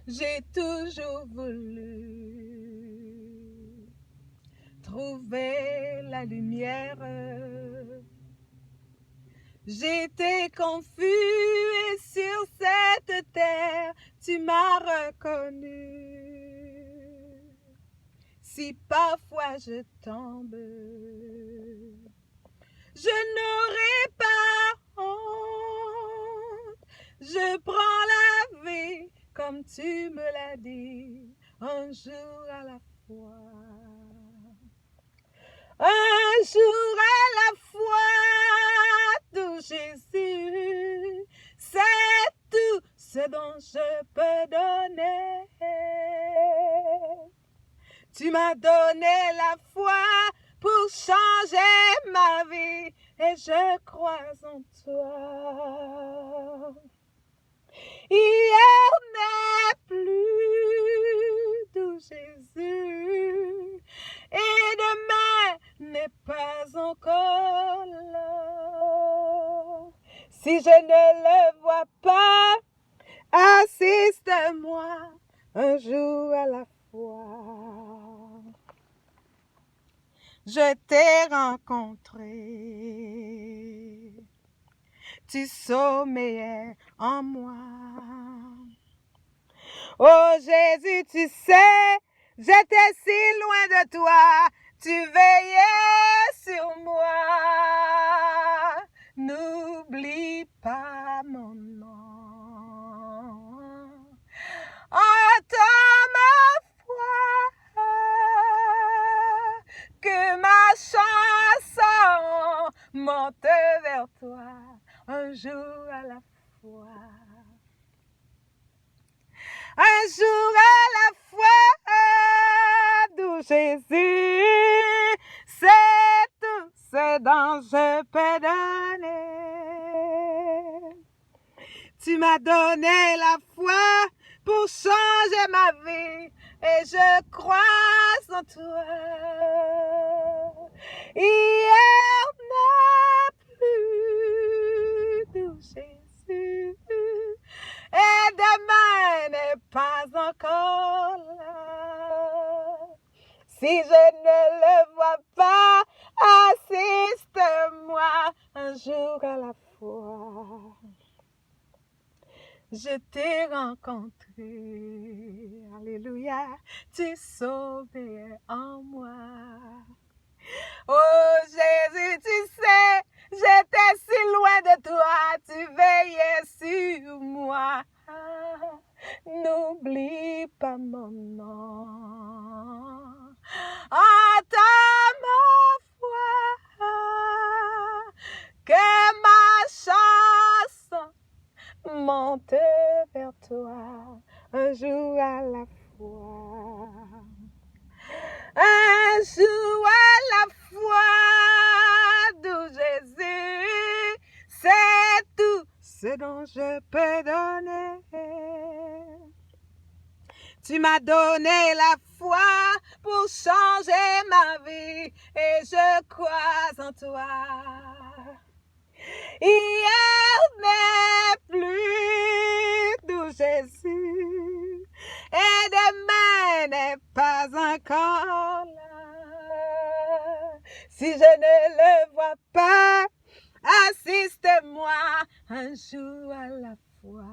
J'ai toujours voulu trouver la lumière. J'étais confus et sur cette terre, tu m'as reconnu. Si parfois je tombe, je n'aurai pas honte. Je prends la vie comme tu me l'as dit, un jour à la fois. Un jour à la fois, tout Jésus, c'est tout ce dont je peux donner. Tu m'as donné la foi pour changer ma vie et je crois en toi. Hier n'est plus tout Jésus et demain n'est pas encore là. Si je ne le vois pas, assiste-moi un jour à la fois. Je t'ai rencontré, tu sommeillais en moi. Oh Jésus, tu sais, j'étais si loin de toi, tu veillais sur moi. N'oublie pas mon nom. Entends ma foi, que ma chanson monte vers toi un jour à la fois. Un jour à la fois, d'où Jésus, c'est tout ce dont je peux donner. Tu m'as donné la foi pour changer ma vie et je crois en toi. Hier n'a plus d'où Jésus et demain n'est pas encore là. Si je ne le vois pas, assiste-moi un jour à la fois. Je t'ai rencontré, alléluia, tu sauvais en moi. Oh Jésus, tu sais, j'étais si loin de toi, tu veillais sur moi. N'oublie pas mon nom. Entends ma foi, que ma chanson monte vers toi un jour à la fois. Un jour à la fois, d'où Jésus, c'est tout ce dont je peux donner. Tu m'as donné la foi pour changer ma vie et je crois en toi. Hier n'est plus d'où Jésus et demain n'est pas encore là. Si je ne le vois pas, assiste-moi un jour à la fois.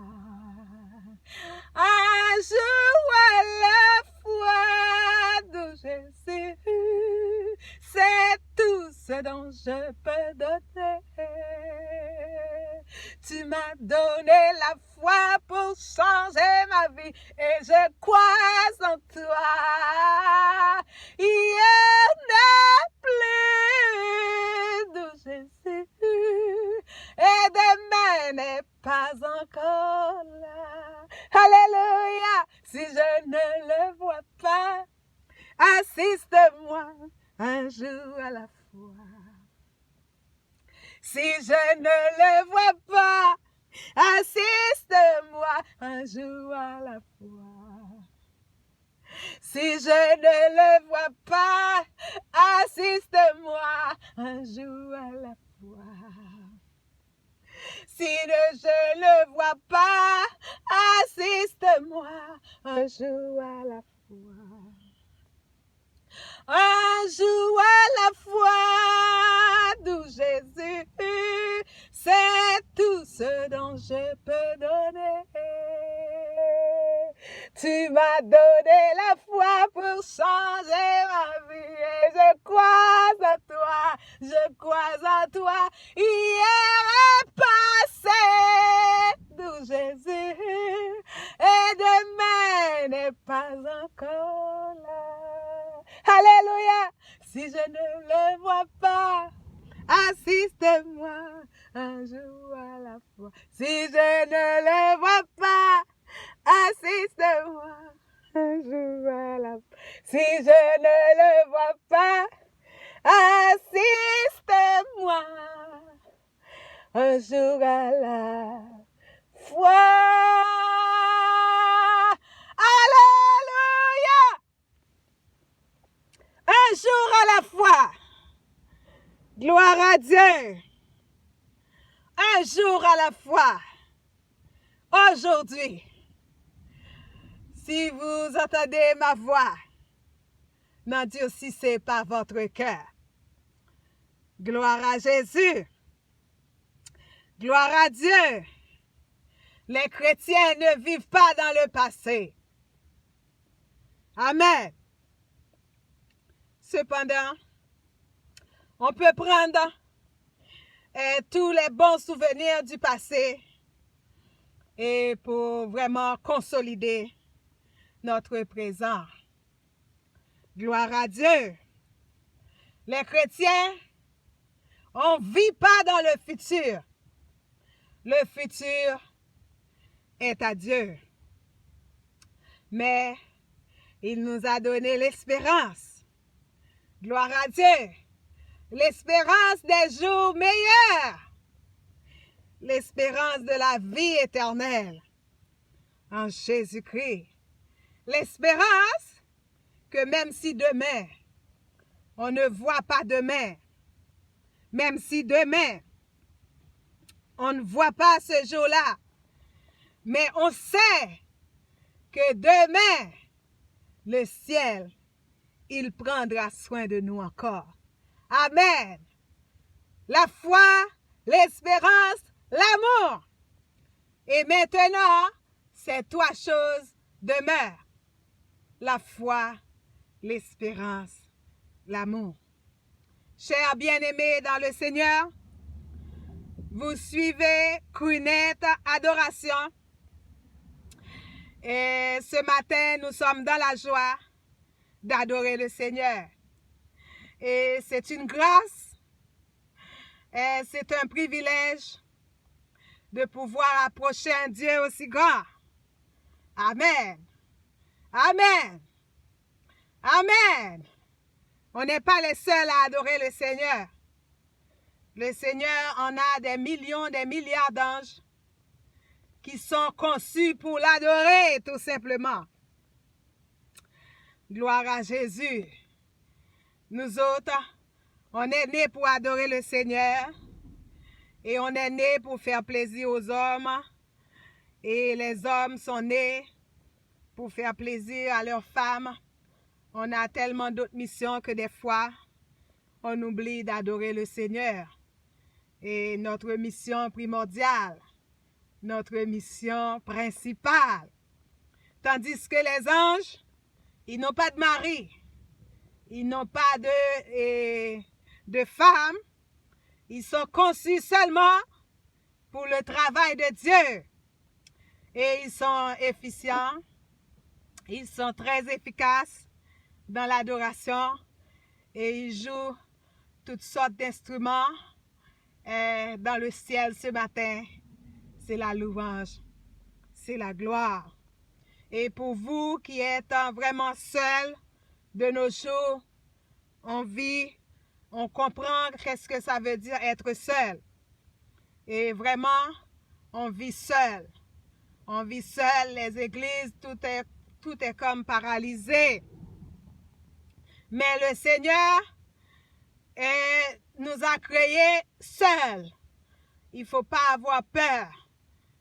Un jour à la fois d'où Jésus, c'est tout ce dont je peux donner. Tu m'as donné la foi pour changer ma vie et je crois en toi. Hier n'est plus d'où Jésus et demain n'est pas encore là. Alléluia, si je ne le vois pas, assiste-moi un jour à la fois. Si je ne le vois pas, assiste-moi un jour à la fois. Si je ne le vois pas, assiste-moi un jour à la fois. Si je ne vois pas, assiste-moi un jour à la fois. Un jour à la fois, d'où Jésus, c'est tout ce dont je peux donner. Tu m'as donné la foi pour changer ma vie et je crois en toi, je crois en toi. Hier est passé, d'où Jésus, et demain n'est pas encore là. Alléluia, si je ne le vois pas, assiste-moi un jour à la fois. Si je ne le vois pas, assiste-moi un jour à la fois. Si je ne le vois pas, assiste-moi un jour à la fois. Alléluia! Un jour à la fois. Gloire à Dieu. Un jour à la fois. Aujourd'hui, si vous entendez ma voix, n'endurcissez pas votre cœur. Gloire à Jésus. Gloire à Dieu. Les chrétiens ne vivent pas dans le passé. Amen. Cependant, on peut prendre tous les bons souvenirs du passé et pour vraiment consolider notre présent. Gloire à Dieu. Les chrétiens, on ne vit pas dans le futur. Le futur est à Dieu. Mais il nous a donné l'espérance. Gloire à Dieu. L'espérance des jours meilleurs. L'espérance de la vie éternelle en Jésus-Christ. L'espérance que même si demain, on ne voit pas demain, même si demain, on ne voit pas ce jour-là, mais on sait que demain, le ciel, il prendra soin de nous encore. Amen. La foi, l'espérance, l'amour. Et maintenant, ces trois choses demeurent. La foi, l'espérance, l'amour. Chers bien-aimés dans le Seigneur, vous suivez Crunette Adoration. Et ce matin, nous sommes dans la joie d'adorer le Seigneur. Et c'est une grâce, et c'est un privilège de pouvoir approcher un Dieu aussi grand. Amen. Amen. Amen. On n'est pas les seuls à adorer le Seigneur. Le Seigneur en a des millions, des milliards d'anges qui sont conçus pour l'adorer tout simplement. Gloire à Jésus. Nous autres, on est nés pour adorer le Seigneur et on est nés pour faire plaisir aux hommes et les hommes sont nés pour faire plaisir à leurs femmes. On a tellement d'autres missions que des fois, on oublie d'adorer le Seigneur. Et notre mission primordiale, notre mission principale. Tandis que les anges, ils n'ont pas de mari, ils n'ont pas de femme, ils sont conçus seulement pour le travail de Dieu. Et ils sont efficients, ils sont très efficaces dans l'adoration et ils jouent toutes sortes d'instruments. Dans le ciel ce matin, c'est la louange, c'est la gloire. Et pour vous qui êtes vraiment seuls de nos jours, on vit, on comprend qu'est-ce que ça veut dire être seul. Et vraiment, on vit seul. On vit seul, les églises, tout est comme paralysé. Mais le Seigneur nous a créés seuls. il ne faut pas avoir peur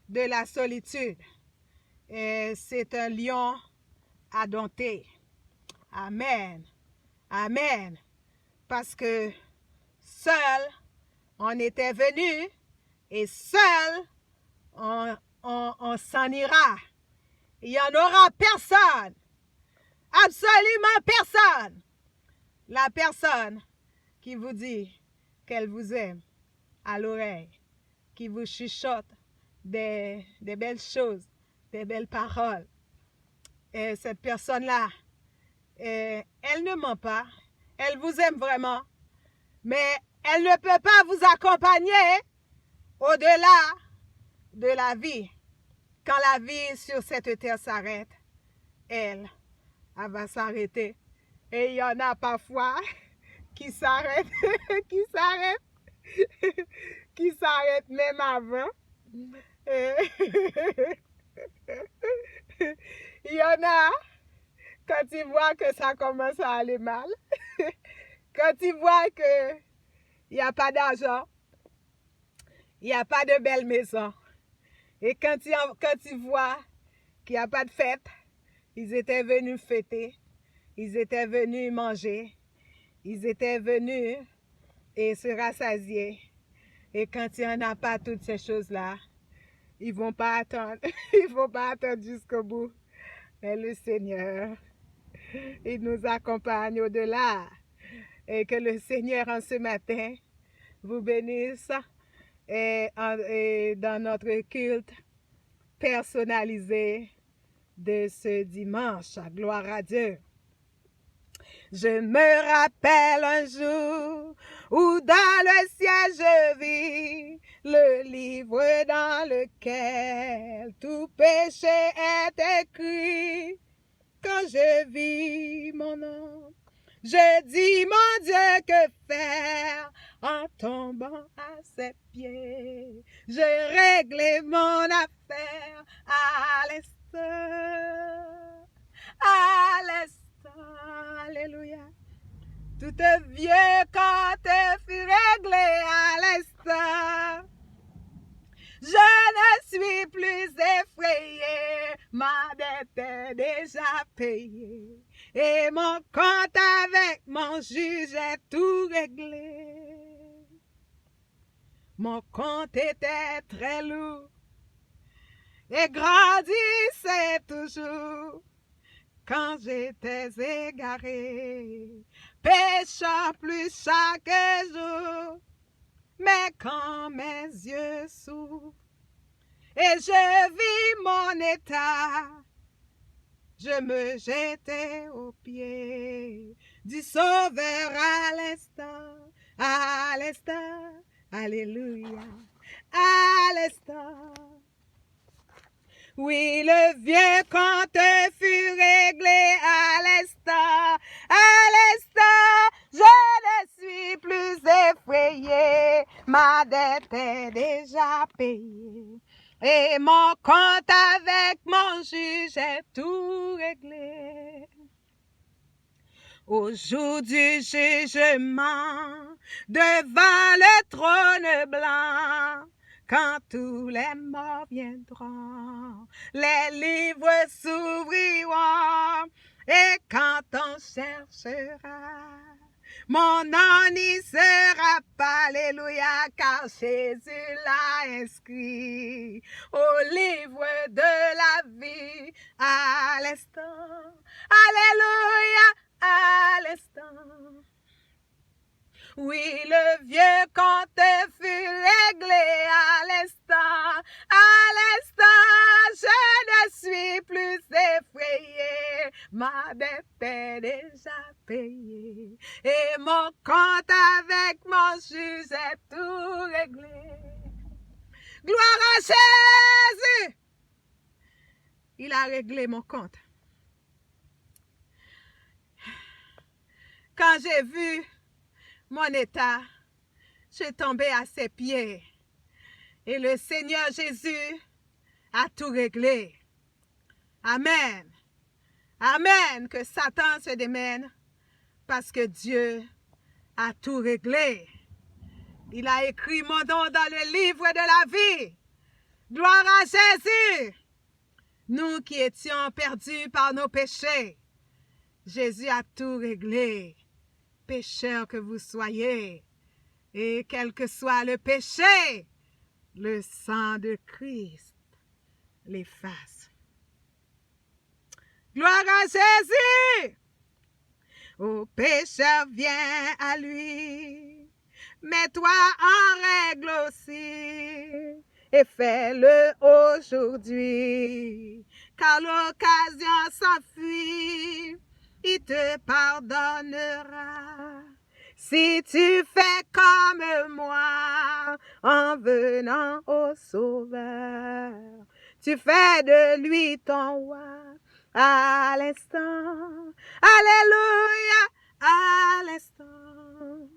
de la solitude. C'est un lion à dompter. Amen. Amen. Parce que seul, on était venu et seul, on s'en ira. Il n'y en aura personne. Absolument personne. La personne qui vous dit qu'elle vous aime à l'oreille, qui vous chuchote des belles choses, des belles paroles. Et cette personne-là, elle ne ment pas. Elle vous aime vraiment. Mais elle ne peut pas vous accompagner au-delà de la vie. Quand la vie sur cette terre s'arrête, elle va s'arrêter. Et il y en a parfois qui s'arrêtent, qui s'arrêtent même avant. Il y en a, quand ils voient que ça commence à aller mal, quand ils voient qu'il n'y a pas d'argent, il n'y a pas de belle maison, et quand ils voient qu'il n'y a pas de fête, ils étaient venus fêter, ils étaient venus manger, ils étaient venus et se rassasier. Et quand il n'y en a pas toutes ces choses-là, ils ne vont pas attendre. Ils ne vont pas attendre jusqu'au bout. Mais le Seigneur, il nous accompagne au-delà. Et que le Seigneur, en ce matin, vous bénisse et dans notre culte personnalisé de ce dimanche. Gloire à Dieu. Je me rappelle un jour où dans le ciel je vis le livre dans lequel tout péché est écrit. Quand je vis mon nom, je dis mon Dieu, que faire en tombant à ses pieds? J'ai réglé mon affaire à l'instant, à l'instant. Alléluia. Tout vieux quand fut réglé à l'instant. Je ne suis plus effrayé, ma dette est déjà payée. Et mon compte avec mon juge est tout réglé. Mon compte était très lourd et grandissait toujours. Quand j'étais égaré, péchant plus chaque jour, mais quand mes yeux s'ouvrent et je vis mon état, je me jetais aux pieds du Sauveur à l'instant, alléluia, à l'instant. Oui, le vieux compte fut réglé à l'instant, je ne suis plus effrayé, ma dette est déjà payée, et mon compte avec mon juge est tout réglé. Au jour du jugement, devant le trône blanc, quand tous les morts viendront, les livres s'ouvriront, et quand on cherchera, mon nom n'y sera pas, alléluia, car Jésus l'a inscrit au livre de la vie à l'instant, alléluia, à l'instant. Oui, le vieux compte fut réglé à l'instant, je ne suis plus effrayé, ma dette est déjà payée, et mon compte avec mon juge est tout réglé. Gloire à Jésus! Il a réglé mon compte. Quand j'ai vu mon état, j'ai tombé à ses pieds. Et le Seigneur Jésus a tout réglé. Amen. Amen. Que Satan se démène parce que Dieu a tout réglé. Il a écrit mon nom dans le livre de la vie. Gloire à Jésus. Nous qui étions perdus par nos péchés, Jésus a tout réglé. Pécheurs que vous soyez, et quel que soit le péché, le sang de Christ l'efface. Gloire à Jésus! Ô pécheur, viens à lui. Mets-toi en règle aussi et fais-le aujourd'hui, car l'occasion s'enfuit, il te pardonnera. Si tu fais comme moi, en venant au Sauveur, tu fais de lui ton roi à l'instant. Alléluia, à l'instant.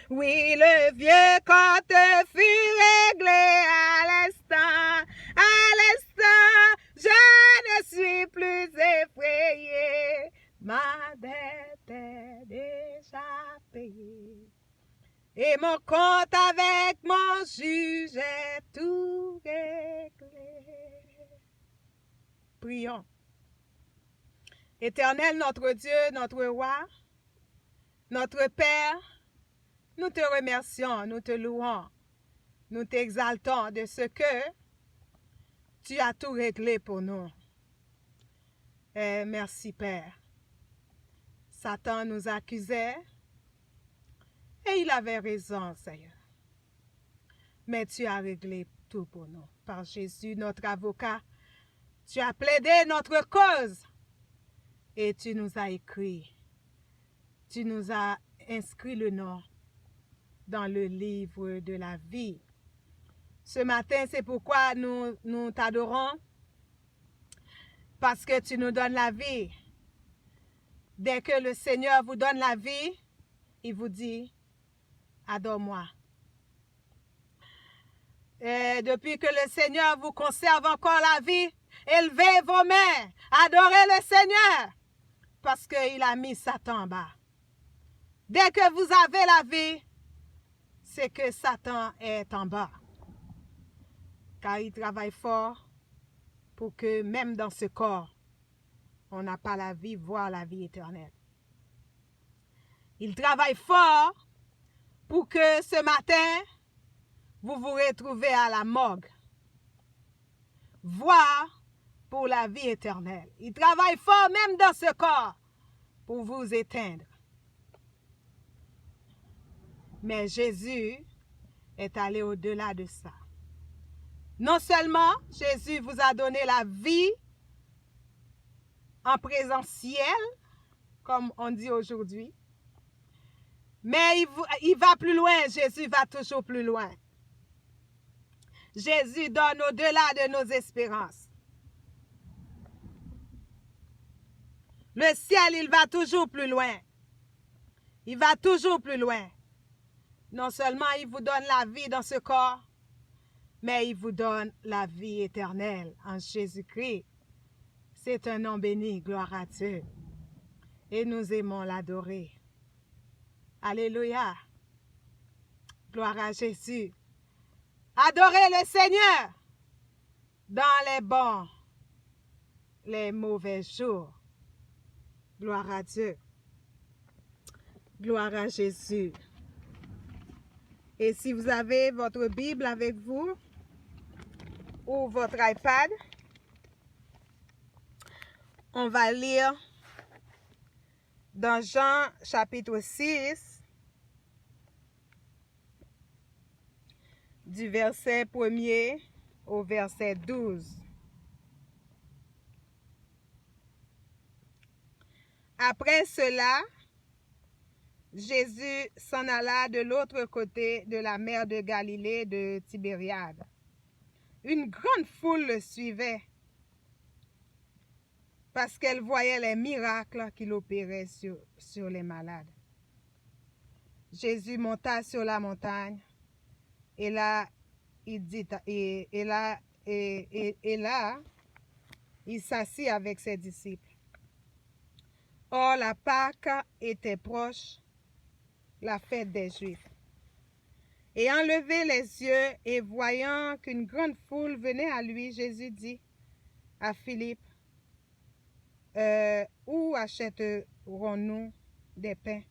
Oui, le vieux compte fut réglé à l'instant. À l'instant, je ne suis plus effrayé. Ma dette est déjà payée. Et mon compte avec mon juge est tout réglé. Prions. Éternel, notre Dieu, notre roi, notre Père, nous te remercions, nous te louons, nous t'exaltons de ce que tu as tout réglé pour nous. Et merci, Père. Satan nous accusait et il avait raison, Seigneur. Mais tu as réglé tout pour nous. Par Jésus, notre avocat, tu as plaidé notre cause et tu nous as écrit. Tu nous as inscrit le nom dans le livre de la vie. Ce matin, c'est pourquoi nous t'adorons, parce que tu nous donnes la vie. Dès que le Seigneur vous donne la vie, il vous dit, adore-moi. Et depuis que le Seigneur vous conserve encore la vie, élevez vos mains, adorez le Seigneur, parce qu'il a mis Satan en bas. Dès que vous avez la vie, c'est que Satan est en bas. Car il travaille fort pour que même dans ce corps, on n'a pas la vie, voire la vie éternelle. Il travaille fort pour que ce matin, vous vous retrouvez à la morgue, voire pour la vie éternelle. Il travaille fort même dans ce corps pour vous éteindre. Mais Jésus est allé au-delà de ça. Non seulement Jésus vous a donné la vie en présentiel, comme on dit aujourd'hui, mais il va plus loin. Jésus va toujours plus loin. Jésus donne au-delà de nos espérances. Le ciel, il va toujours plus loin. Il va toujours plus loin. Non seulement il vous donne la vie dans ce corps, mais il vous donne la vie éternelle en Jésus-Christ. C'est un nom béni, gloire à Dieu. Et nous aimons l'adorer. Alléluia. Gloire à Jésus. Adorez le Seigneur dans les bons, les mauvais jours. Gloire à Dieu. Gloire à Jésus. Et si vous avez votre Bible avec vous ou votre iPad, on va lire dans Jean chapitre 6, du verset 1er au verset 12. Après cela, Jésus s'en alla de l'autre côté de la mer de Galilée de Tibériade. Une grande foule le suivait parce qu'elle voyait les miracles qu'il opérait sur les malades. Jésus monta sur la montagne et là, il s'assit avec ses disciples. Or, la Pâque était proche, la fête des Juifs. Ayant levé les yeux et voyant qu'une grande foule venait à lui, Jésus dit à Philippe, où achèterons-nous des pains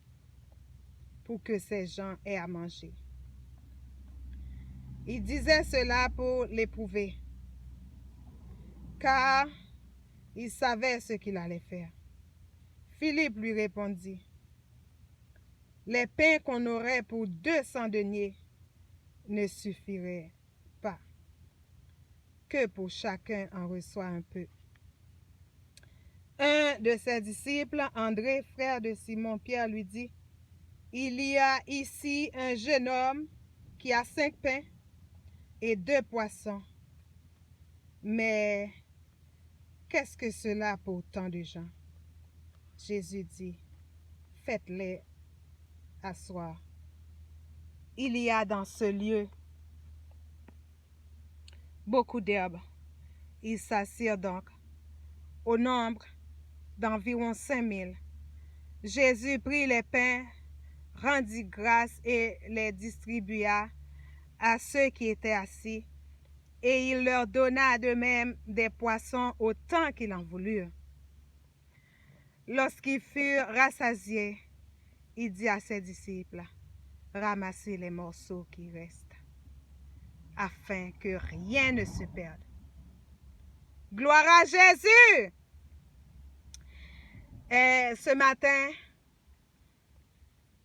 pour que ces gens aient à manger? Il disait cela pour l'éprouver, car il savait ce qu'il allait faire. Philippe lui répondit, les pains qu'on aurait pour 200 deniers ne suffiraient pas, que pour chacun en reçoit un peu. Un de ses disciples, André, frère de Simon-Pierre, lui dit, il y a ici un jeune homme qui a 5 pains et 2 poissons. Mais qu'est-ce que cela pour tant de gens? Jésus dit, faites-les asseoir. Il y a dans ce lieu beaucoup d'herbes. Ils s'assirent donc au nombre d'environ 5000. Jésus prit les pains, rendit grâce et les distribua à ceux qui étaient assis, et il leur donna de même des poissons autant qu'ils en voulurent. Lorsqu'ils furent rassasiés, il dit à ses disciples, ramassez les morceaux qui restent, afin que rien ne se perde. Gloire à Jésus! Et ce matin,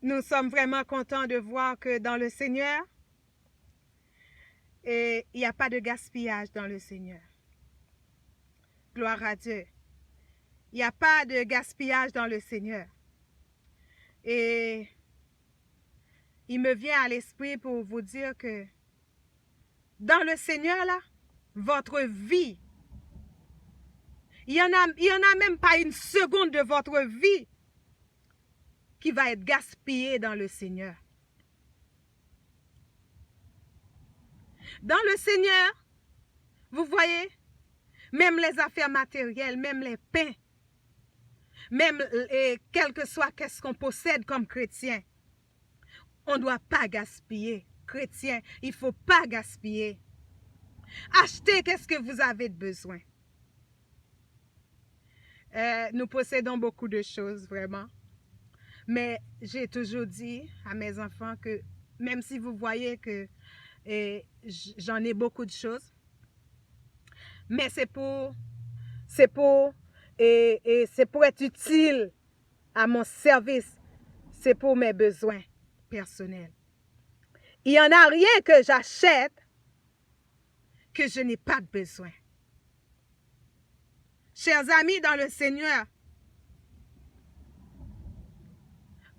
nous sommes vraiment contents de voir que dans le Seigneur, il n'y a pas de gaspillage dans le Seigneur. Gloire à Dieu. Il n'y a pas de gaspillage dans le Seigneur. Et il me vient à l'esprit pour vous dire que dans le Seigneur, là, votre vie, il y en a même pas une seconde de votre vie qui va être gaspillée dans le Seigneur. Dans le Seigneur, vous voyez, même les affaires matérielles, même les pains, même quel que soit qu'est-ce qu'on possède comme chrétien, on ne doit pas gaspiller. Chrétien, il ne faut pas gaspiller. Achetez qu'est-ce que vous avez de besoin. Nous possédons beaucoup de choses, vraiment. Mais j'ai toujours dit à mes enfants que même si vous voyez que j'en ai beaucoup de choses, mais c'est pour être utile à mon service, c'est pour mes besoins personnels. Il n'y en a rien que j'achète que je n'ai pas de besoin. Chers amis dans le Seigneur,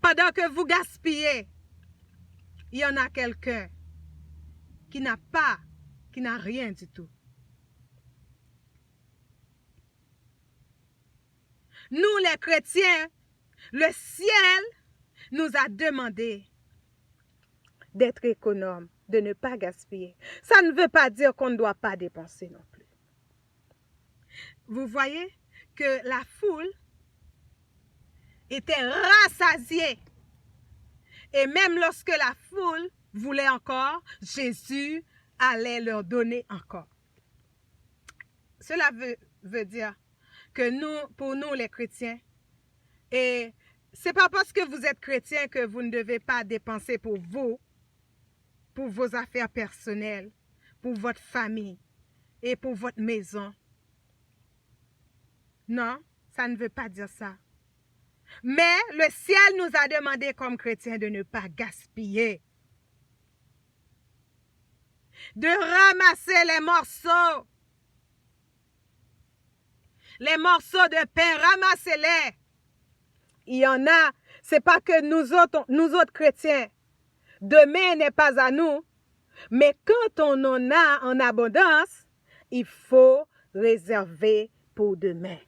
pendant que vous gaspillez, il y en a quelqu'un qui n'a rien du tout. Nous, les chrétiens, le ciel nous a demandé d'être économes, de ne pas gaspiller. Ça ne veut pas dire qu'on ne doit pas dépenser non plus. Vous voyez que la foule était rassasiée. Et même lorsque la foule voulait encore, Jésus allait leur donner encore. Cela veut dire que pour nous les chrétiens, et c'est pas parce que vous êtes chrétien que vous ne devez pas dépenser pour vous, pour vos affaires personnelles, pour votre famille et pour votre maison. Non, ça ne veut pas dire ça. Mais le ciel nous a demandé comme chrétiens de ne pas gaspiller. De ramasser les morceaux. Les morceaux de pain, ramassez-les. Il y en a, c'est pas que nous autres chrétiens, demain n'est pas à nous, mais quand on en a en abondance, il faut réserver pour demain.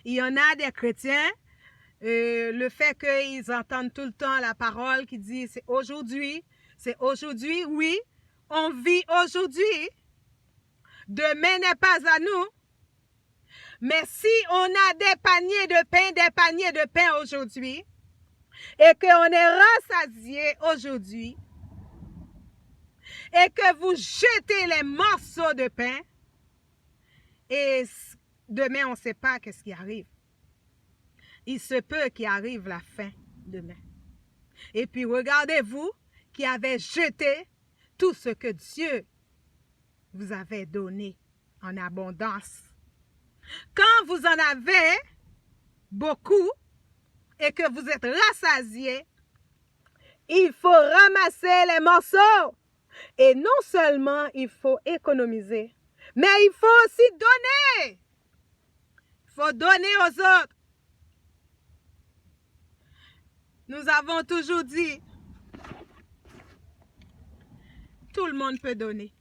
Il y en a des chrétiens, le fait qu'ils entendent tout le temps la parole qui dit c'est aujourd'hui, oui, on vit aujourd'hui, demain n'est pas à nous, mais si on a des paniers de pain aujourd'hui, et qu'on est rassasié aujourd'hui et que vous jetez les morceaux de pain et demain on ne sait pas qu'est-ce qui arrive. Il se peut qu'il arrive la fin demain. Et puis regardez-vous qui avez jeté tout ce que Dieu vous avait donné en abondance. Quand vous en avez beaucoup et que vous êtes rassasiés, il faut ramasser les morceaux. Et non seulement il faut économiser, mais il faut aussi donner. Il faut donner aux autres. Nous avons toujours dit, tout le monde peut donner.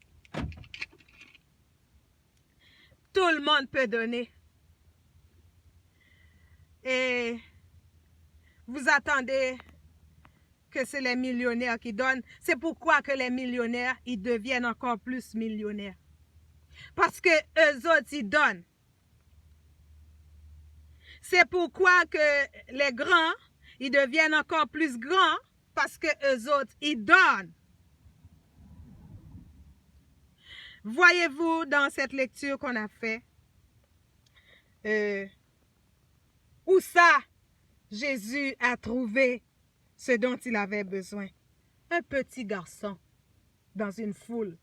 Tout le monde peut donner. Et vous attendez que c'est les millionnaires qui donnent. C'est pourquoi que les millionnaires, ils deviennent encore plus millionnaires. Parce que eux autres, ils donnent. C'est pourquoi que les grands, ils deviennent encore plus grands parce que eux autres, ils donnent. Voyez-vous dans cette lecture qu'on a fait, où ça, Jésus a trouvé ce dont il avait besoin. Un petit garçon dans une foule.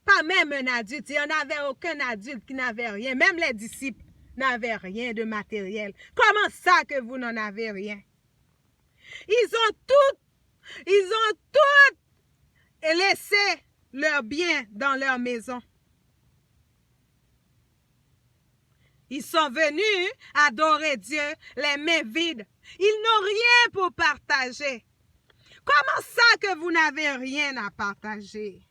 Pas même un adulte. Il n'y en avait aucun adulte qui n'avait rien. Même les disciples n'avaient rien de matériel. Comment ça que vous n'en avez rien? Ils ont tout laissé leurs biens dans leur maison. Ils sont venus adorer Dieu les mains vides. Ils n'ont rien pour partager. Comment ça que vous n'avez rien à partager?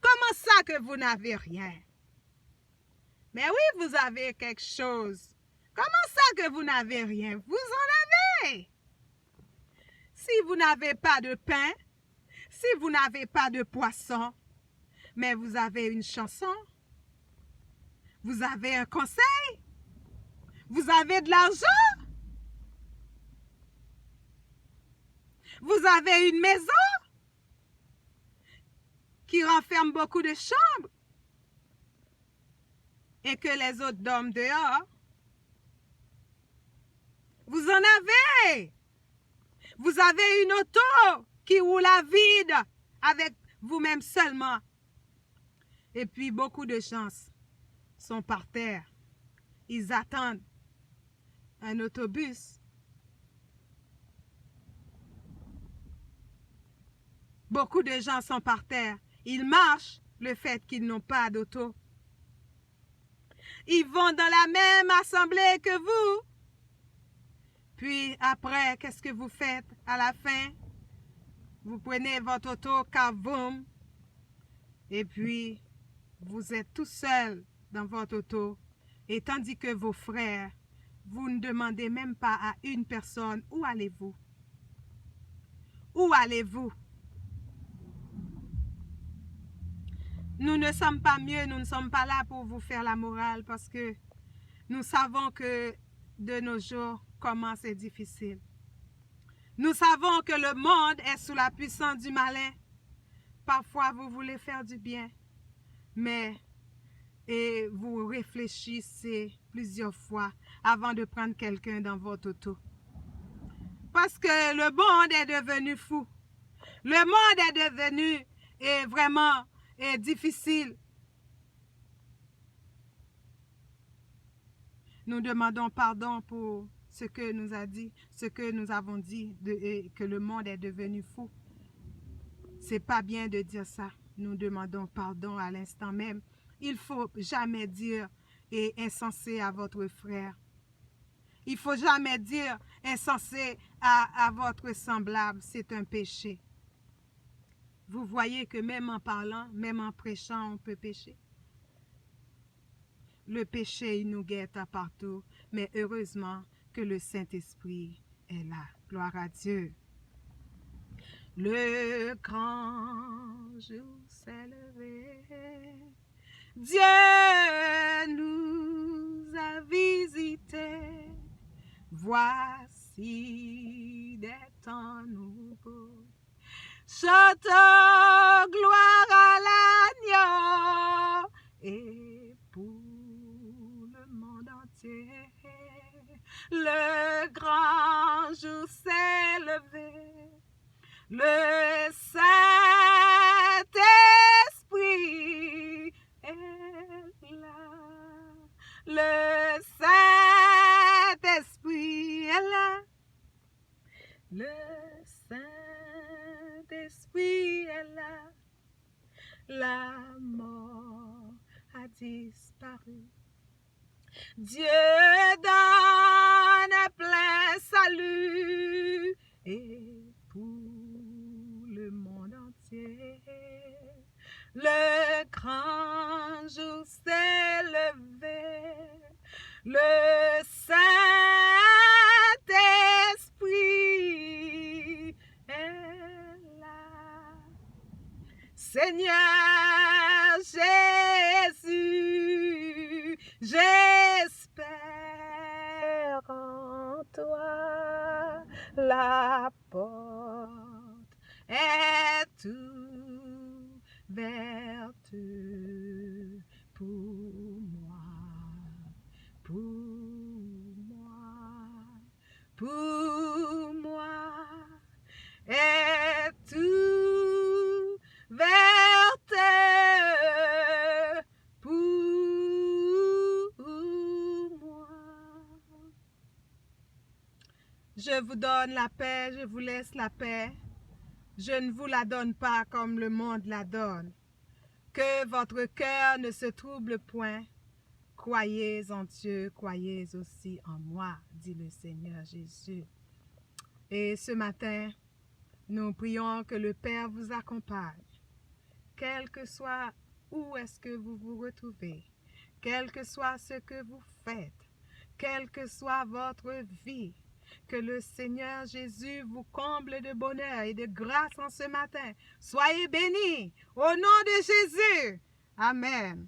Comment ça que vous n'avez rien? Mais oui, vous avez quelque chose. Comment ça que vous n'avez rien? Vous en avez. Si vous n'avez pas de pain, si vous n'avez pas de poisson, mais vous avez une chanson, vous avez un conseil, vous avez de l'argent, vous avez une maison qui renferme beaucoup de chambres et que les autres dorment dehors. Vous en avez. Vous avez une auto qui roule à vide avec vous-même seulement. Et puis beaucoup de gens sont par terre. Ils attendent un autobus. Beaucoup de gens sont par terre. Ils marchent le fait qu'ils n'ont pas d'auto. Ils vont dans la même assemblée que vous. Puis après, qu'est-ce que vous faites à la fin? Vous prenez votre auto, cavoum, et puis vous êtes tout seul dans votre auto. Et tandis que vos frères, vous ne demandez même pas à une personne, où allez-vous? Où allez-vous? Nous ne sommes pas mieux, nous ne sommes pas là pour vous faire la morale parce que nous savons que de nos jours, comment c'est difficile. Nous savons que le monde est sous la puissance du malin. Parfois, vous voulez faire du bien, mais vous réfléchissez plusieurs fois avant de prendre quelqu'un dans votre auto. Parce que le monde est devenu fou. Le monde est devenu vraiment difficile. Nous demandons pardon pour ce que nous a dit, ce que nous avons dit, que le monde est devenu fou. C'est pas bien de dire ça. Nous demandons pardon à l'instant même. Il faut jamais dire insensé à votre frère. Il faut jamais dire insensé à votre semblable. C'est un péché. Vous voyez que même en parlant, même en prêchant, on peut pécher. Le péché, il nous guette à partout, mais heureusement que le Saint-Esprit est là. Gloire à Dieu. Le grand jour s'est levé. Dieu nous a visités. Voici des temps nouveaux. Chantons gloire à l'agneau et pour le monde entier. Le grand jour s'est levé. Le Saint-Esprit est là. Le Saint-Esprit est là. Le Saint-Esprit est là. La mort a disparu. Dieu donne plein salut et pour le monde entier. Le grand jour s'est levé. Le Saint-Esprit est là. Seigneur Jésus, j'espère en toi. La porte est ouverte pour moi, pour moi, est ouverte pour moi. Je vous donne la paix, je vous laisse la paix. Je ne vous la donne pas comme le monde la donne. Que votre cœur ne se trouble point. Croyez en Dieu, croyez aussi en moi, dit le Seigneur Jésus. Et ce matin, nous prions que le Père vous accompagne. Quel que soit où est-ce que vous vous retrouvez, quel que soit ce que vous faites, quelle que soit votre vie, que le Seigneur Jésus vous comble de bonheur et de grâce en ce matin. Soyez bénis au nom de Jésus. Amen.